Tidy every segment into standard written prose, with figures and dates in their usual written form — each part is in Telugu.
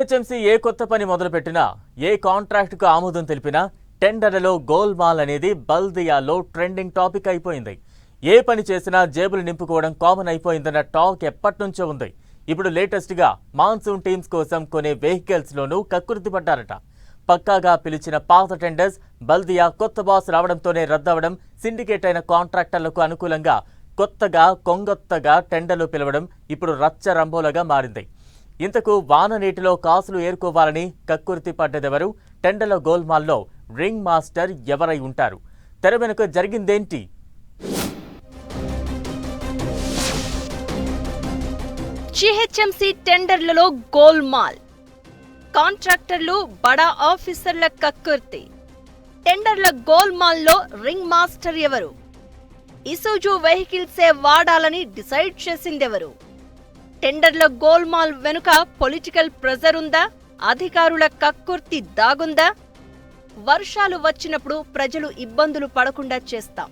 హెచ్ఎంసీ ఏ కొత్త పని మొదలుపెట్టినా, ఏ కాంట్రాక్టుకు ఆమోదం తెలిపినా టెండర్లలో గోల్మాల్ అనేది బల్దియాలో ట్రెండింగ్ టాపిక్ అయిపోయింది. ఏ పని చేసినా జేబులు నింపుకోవడం కామన్ అయిపోయిందన్న టాక్ ఎప్పటినుంచో ఉంది. ఇప్పుడు లేటెస్ట్గా మాన్సూన్ టీమ్స్ కోసం కొనే వెహికల్స్లోనూ కక్కుర్తి పడ్డారట. పక్కాగా పిలిచిన పాత టెండర్స్ బల్దియా కొత్త బాస్ రావడంతోనే రద్దవడం, సిండికేట్ అయిన కాంట్రాక్టర్లకు అనుకూలంగా కొంగొత్తగా టెండర్లు పిలవడం ఇప్పుడు రచ్చ రంబోలగా మారింది. ఇంతకు వాన నీటిలో కాసులు ఏరుకోవాలని కక్కుర్తి పడ్డదెవరు? టెండర్ల గోల్మాల్లో రింగ్ మాస్టర్ ఎవరై ఉంటారు? తెర వెనుక జరిగిందేంటి? జీహెచ్ఎంసీ టెండర్లలో గోల్మాల్, కాంట్రాక్టర్లు బడా ఆఫీసర్ల కక్కుర్తి. టెండర్ల గోల్మాల్లో రింగ్ మాస్టర్ ఎవరు? ఇసుజు వెహికల్సే వాడాలని డిసైడ్ చేసిందెవరు? టెండర్ల గోల్మాల్ వెనుక పొలిటికల్ ప్రెజర్ ఉందా? అధికారుల కక్కుర్తి దాగుందా? వర్షాలు వచ్చినప్పుడు ప్రజలు ఇబ్బందులు పడకుండా చేస్తాం.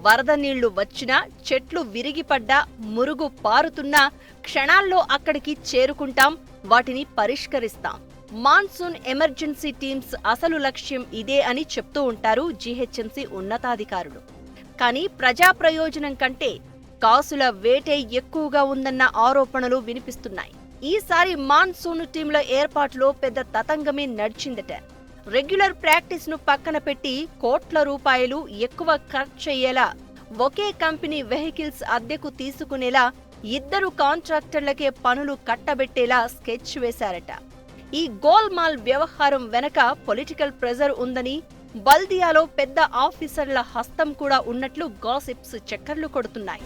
వరద నీళ్లు వచ్చినా, చెట్లు విరిగిపడ్డా, మురుగు పారుతున్నా క్షణాల్లో అక్కడికి చేరుకుంటాం, వాటిని పరిష్కరిస్తాం. మాన్సూన్ ఎమర్జెన్సీ టీమ్స్ అసలు లక్ష్యం ఇదే అని చెప్తూ ఉంటారు జీహెచ్ఎంసీ ఉన్నతాధికారులు. కానీ ప్రజా ప్రయోజనం కంటే కాసుల వేటే ఎక్కువగా ఉందన్న ఆరోపణలు వినిపిస్తున్నాయి. ఈసారి మాన్సూన్ టీంల ఏర్పాటులో పెద్ద తతంగమే నడిచిందట. రెగ్యులర్ ప్రాక్టీస్ ను పక్కన పెట్టి కోట్ల రూపాయలు ఎక్కువ ఖర్చయ్యేలా, ఒకే కంపెనీ వెహికల్స్ అద్దెకు తీసుకునేలా, ఇద్దరు కాంట్రాక్టర్లకే పనులు కట్టబెట్టేలా స్కెచ్ వేశారట. ఈ గోల్మాల్ వ్యవహారం వెనక పొలిటికల్ ప్రెజర్ ఉందని, బల్దియాలో పెద్ద ఆఫీసర్ల హస్తం కూడా ఉన్నట్లు గాసిప్స్ చక్కర్లు కొడుతున్నాయి.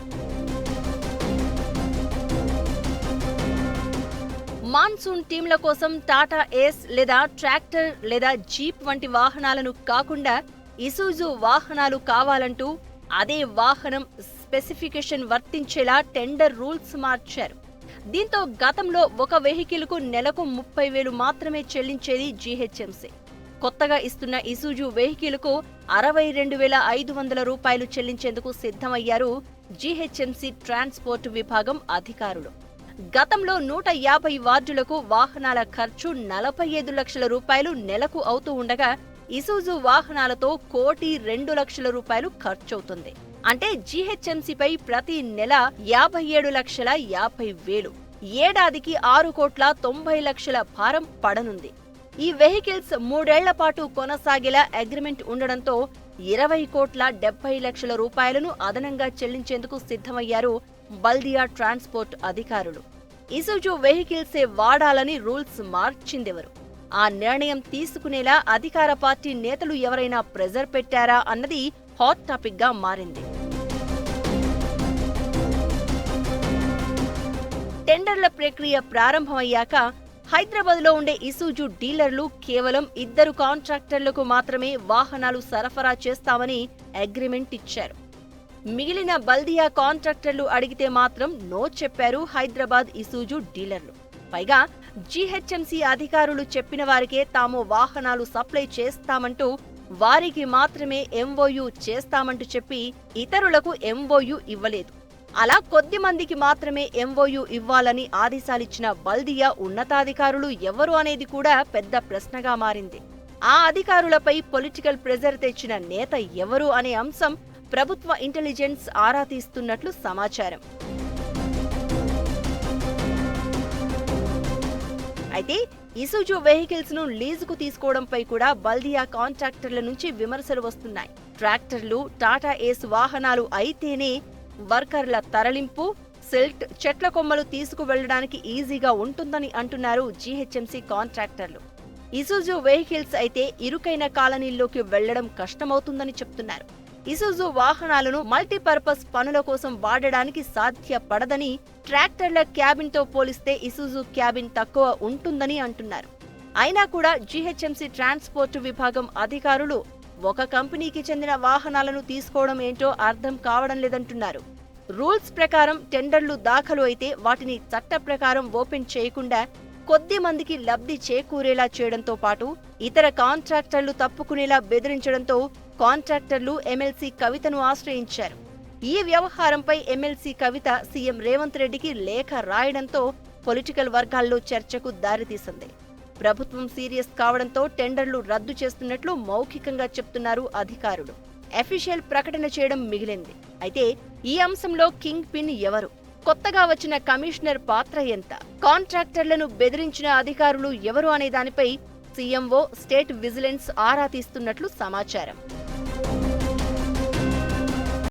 మాన్సూన్ టీంల కోసం టాటా ఏస్ లేదా ట్రాక్టర్ లేదా జీప్ వంటి వాహనాలను కాకుండా ఇసుజు వాహనాలు కావాలంటూ అదే వాహనం స్పెసిఫికేషన్ వర్తించేలా టెండర్ రూల్స్ మార్చారు. దీంతో గతంలో ఒక వెహికల్కు నెలకు 30,000 మాత్రమే చెల్లించేది జీహెచ్ఎంసీ. కొత్తగా ఇస్తున్న ఇసుజు వెహికల్కు 62,500 రూపాయలు చెల్లించేందుకు సిద్ధమయ్యారు జీహెచ్ఎంసీ ట్రాన్స్పోర్ట్ విభాగం అధికారులు. గతంలో 150 వార్డులకు వాహనాల ఖర్చు 45 లక్షల రూపాయలు నెలకు అవుతూ ఉండగా, ఇసుజు వాహనాలతో 1,02,00,000 రూపాయలు ఖర్చవుతుంది. అంటే జీహెచ్ఎంసీపై ప్రతి నెల 57,50,000, ఏడాదికి 6,90,00,000 భారం పడనుంది. ఈ వెహికల్స్ 3 ఏళ్ల పాటు కొనసాగేలా అగ్రిమెంట్ ఉండడంతో 20,70,00,000 రూపాయలను అదనంగా చెల్లించేందుకు సిద్ధమయ్యారు బల్దియా ట్రాన్స్పోర్ట్ అధికారులు. ఇసుజు వెహికల్సే వాడాలని రూల్స్ మార్చిందెవరు? ఆ నిర్ణయం తీసుకునేలా అధికార పార్టీ నేతలు ఎవరైనా ప్రెజర్ పెట్టారా అన్నది హాట్ టాపిక్ గా మారింది. టెండర్ల ప్రక్రియ ప్రారంభమయ్యాక హైదరాబాద్లో ఉండే ఇసుజు డీలర్లు కేవలం 2 కాంట్రాక్టర్లకు మాత్రమే వాహనాలు సరఫరా చేస్తామని అగ్రిమెంట్ ఇచ్చారు. మిగిలిన బల్దియా కాంట్రాక్టర్లు అడిగితే మాత్రం నో చెప్పారు హైదరాబాద్ ఇసుజు డీలర్లు. పైగా జీహెచ్ఎంసీ అధికారులు చెప్పిన వారికే తాము వాహనాలు సప్లై చేస్తామంటూ, వారికి మాత్రమే ఎంఓయూ చేస్తామంటూ చెప్పి ఇతరులకు ఎంఓయూ ఇవ్వలేదు. అలా కొద్ది మందికి మాత్రమే ఎంఓయూ ఇవ్వాలని ఆదేశాలిచ్చిన బల్దియా ఉన్నతాధికారులు ఎవరు అనేది కూడా పెద్ద ప్రశ్నగా మారింది. ఆ అధికారులపై పొలిటికల్ ప్రెజర్ తెచ్చిన నేత ఎవరు అనే అంశం ప్రభుత్వ ఇంటెలిజెన్స్ ఆరా తీస్తున్నట్లు సమాచారం. అయితే ఇసుజు వెహికల్స్ ను లీజుకు తీసుకోవడంపై కూడా బల్దియా కాంట్రాక్టర్ల నుంచి విమర్శలు వస్తున్నాయి. ట్రాక్టర్లు, టాటా ఏస్ వాహనాలు అయితేనే వర్కర్ల తరలింపు, సిల్ట్, చెట్ల కొమ్మలు తీసుకువెళ్లడానికి ఈజీగా ఉంటుందని అంటున్నారు జీహెచ్ఎంసీ కాంట్రాక్టర్లు. ఇసుజు వెహికల్స్ అయితే ఇరుకైన కాలనీల్లోకి వెళ్లడం కష్టమవుతుందని చెప్తున్నారు. ఇసుజు వాహనాలను మల్టీపర్పస్ పనుల కోసం వాడడానికి సాధ్యపడదని, ట్రాక్టర్ల క్యాబిన్ తో పోలిస్తే ఇసుజు క్యాబిన్ తక్కువ ఉంటుందని అంటున్నారు. అయినా కూడా జీహెచ్ఎంసీ ట్రాన్స్పోర్ట్ విభాగం అధికారులు ఒక కంపెనీకి చెందిన వాహనాలను తీసుకోవడం ఏంటో అర్థం కావడం లేదంటున్నారు. రూల్స్ ప్రకారం టెండర్లు దాఖలు అయితే వాటిని చట్ట ప్రకారం ఓపెన్ చేయకుండా కొద్ది మందికి లబ్ధి చేకూరేలా చేయడంతో పాటు ఇతర కాంట్రాక్టర్లు తప్పుకునేలా బెదిరించడంతో కాంట్రాక్టర్లు ఎమ్మెల్సీ కవితను ఆశ్రయించారు. ఈ వ్యవహారంపై ఎమ్మెల్సీ కవిత సీఎం రేవంత్ రెడ్డికి లేఖ రాయడంతో పొలిటికల్ వర్గాల్లో చర్చకు దారితీసింది. ప్రభుత్వం సీరియస్ కావడంతో టెండర్లు రద్దు చేస్తున్నట్లు మౌఖికంగా చెప్తున్నారు అధికారులు. అఫీషియల్ ప్రకటన చేయడం మిగిలింది. అయితే ఈ అంశంలో కింగ్ పిన్ ఎవరు? కొత్తగా వచ్చిన కమిషనర్ పాత్ర ఎంత? కాంట్రాక్టర్లను బెదిరించిన అధికారులు ఎవరు అనే దానిపై సీఎంఓ, స్టేట్ విజిలెన్స్ ఆరా తీస్తున్నట్లు సమాచారం.